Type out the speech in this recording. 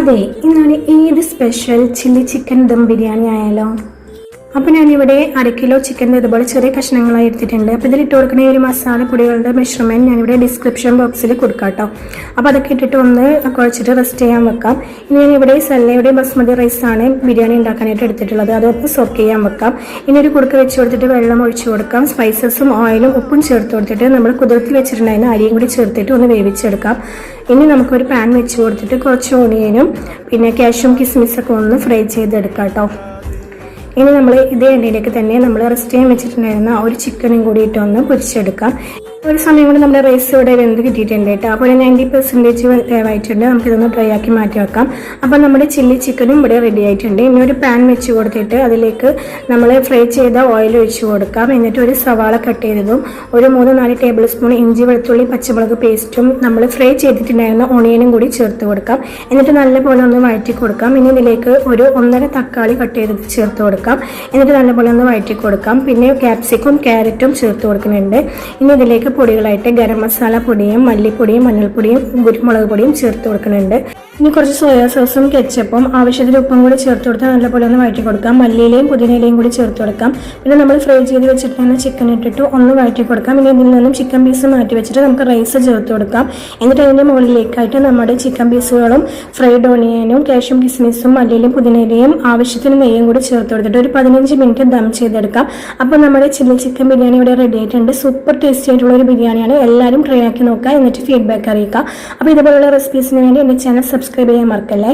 അതെ, ഇന്നാണ് Eid special chilli chicken dum biryani ആയാലോ. അപ്പോൾ ഞാനിവിടെ 1/2 കിലോ ചിക്കൻ ഇതുപോലെ ചെറിയ കഷ്ണങ്ങളായി എടുത്തിട്ടുണ്ട്. അപ്പോൾ ഇതിലിട്ട് കൊടുക്കുന്ന ഈ ഒരു മസാലപ്പൊടികളുടെ മെഷർമെൻറ്റ് ഞാനിവിടെ ഡിസ്ക്രിപ്ഷൻ ബോക്സിൽ കൊടുക്കാം കേട്ടോ. അപ്പോൾ അതൊക്കെ ഇട്ടിട്ട് ഒന്ന് കുഴച്ചിട്ട് റെസ്റ്റ് ചെയ്യാൻ വെക്കാം. ഇനി ഞാനിവിടെ സല്ലയുടെ ബസ്മതി റൈസാണ് ബിരിയാണി ഉണ്ടാക്കാനായിട്ട് എടുത്തിട്ടുള്ളത്. അതൊന്ന് സോക്ക് ചെയ്യാൻ വെക്കാം. ഇനി ഒരു കുടുക്ക വെച്ച് കൊടുത്തിട്ട് വെള്ളം ഒഴിച്ച് കൊടുക്കാം. സ്പൈസസും ഓയിലും ഉപ്പും ചേർത്ത് കൊടുത്തിട്ട് നമ്മൾ കുതിർത്തി വെച്ചിട്ടുണ്ടായിരുന്ന അരിയും കൂടി ചേർത്തിട്ട് ഒന്ന് വേവിച്ചെടുക്കാം. ഇനി നമുക്കൊരു പാൻ വെച്ച് കൊടുത്തിട്ട് കുറച്ച് ഓണിയനും പിന്നെ കാഷ്യൂം കിസ്മിസൊക്കെ ഒന്ന് ഫ്രൈ ചെയ്തെടുക്കാം കേട്ടോ. ഇനി നമ്മൾ ഇതേ എണ്ണയിലേക്ക് തന്നെ നമ്മൾ റെസ്റ്റ് ചെയ്യാൻ വെച്ചിട്ടുണ്ടായിരുന്ന ഒരു ചിക്കനും കൂടി ഇട്ടൊന്ന് പൊരിച്ചെടുക്കാം. ഒരു സമയം കൊണ്ട് നമ്മുടെ റൈസ് ഇവിടെ വെന്ത് കിട്ടിയിട്ടുണ്ട് കേട്ടോ. അപ്പോൾ 90% വേവായിട്ടുണ്ട്. നമുക്കിതൊന്ന് ഡ്രൈ ആക്കി മാറ്റി വെക്കാം. അപ്പോൾ നമ്മുടെ ചില്ലി ചിക്കനും ഇവിടെ റെഡി ആയിട്ടുണ്ട്. ഇനി ഒരു പാൻ വെച്ച് കൊടുത്തിട്ട് അതിലേക്ക് നമ്മൾ ഫ്രൈ ചെയ്ത ഓയിൽ ഒഴിച്ച് കൊടുക്കാം. എന്നിട്ട് ഒരു സവാള കട്ട് ചെയ്തതും ഒരു 3-4 ടേബിൾ സ്പൂൺ ഇഞ്ചി വെളുത്തുള്ളി പച്ചമുളക് പേസ്റ്റും നമ്മൾ ഫ്രൈ ചെയ്തിട്ടുണ്ടായിരുന്ന ഓണിയനും കൂടി ചേർത്ത് കൊടുക്കാം. എന്നിട്ട് നല്ലപോലെ ഒന്ന് വഴറ്റി കൊടുക്കാം. ഇനി ഇതിലേക്ക് ഒരു 1.5 തക്കാളി കട്ട് ചെയ്തത് ചേർത്ത് കൊടുക്കാം. എന്നിട്ട് നല്ലപോലെ ഒന്ന് വഴറ്റി കൊടുക്കാം. പിന്നെ ക്യാപ്സിക്കും ക്യാരറ്റും ചേർത്ത് കൊടുക്കുന്നുണ്ട്. ഇനി ഇതിലേക്ക് പൊടികളായിട്ട് ഗരം മസാല പൊടിയും മല്ലിപ്പൊടിയും മഞ്ഞൾപ്പൊടിയും കുരുമുളക് പൊടിയും ചേർത്ത് കൊടുക്കുന്നുണ്ട്. ഇനി കുറച്ച് സോയാ സോസും കെച്ചപ്പും ആവശ്യത്തിന് ഉപ്പും കൂടി ചേർത്ത് കൊടുത്താൽ നല്ലപോലെ ഒന്ന് വഴറ്റി കൊടുക്കാം. മല്ലിയിലയും പുതിനയിലയും കൂടി ചേർത്ത് കൊടുക്കാം. പിന്നെ നമ്മൾ ഫ്രൈ ചെയ്ത് വെച്ചിട്ടാണ് ചിക്കൻ ഇട്ടിട്ട് ഒന്ന് വഴറ്റി കൊടുക്കാം. ഇനി ഇതിൽ നിന്നും ചിക്കൻ പീസ് മാറ്റി വെച്ചിട്ട് നമുക്ക് റൈസ് ചേർത്ത് കൊടുക്കാം. എന്നിട്ട് അതിൻ്റെ മുകളിലേക്കായിട്ട് നമ്മുടെ ചിക്കൻ പീസുകളും ഫ്രൈഡ് ഓണിയനും കാഷ്യൂം കിസ്മിസും മല്ലിയിലും പുതിനയിലയും ആവശ്യത്തിന് നെയ്യും കൂടി ചേർത്ത് കൊടുത്തിട്ട് ഒരു 15 മിനിറ്റ് ദം ചെയ്തെടുക്കാം. അപ്പോൾ നമ്മുടെ ചില്ലി ചിക്കൻ ബിരിയാണി ഇവിടെ റെഡി ആയിട്ടുണ്ട്. സൂപ്പർ ടേസ്റ്റി ആയിട്ടുള്ള ഒരു ബിരിയാണിയാണ്. എല്ലാവരും ട്രൈ ആക്കി നോക്കുക, എന്നിട്ട് ഫീഡ്ബാക്ക് അറിയിക്കുക. അപ്പോൾ ഇതുപോലുള്ള റെസിപ്പീസിന് വേണ്ടി എൻ്റെ ചാനൽ സബ്സ്ക്രൈബ് ചെയ്യാൻ മറക്കല്ലേ.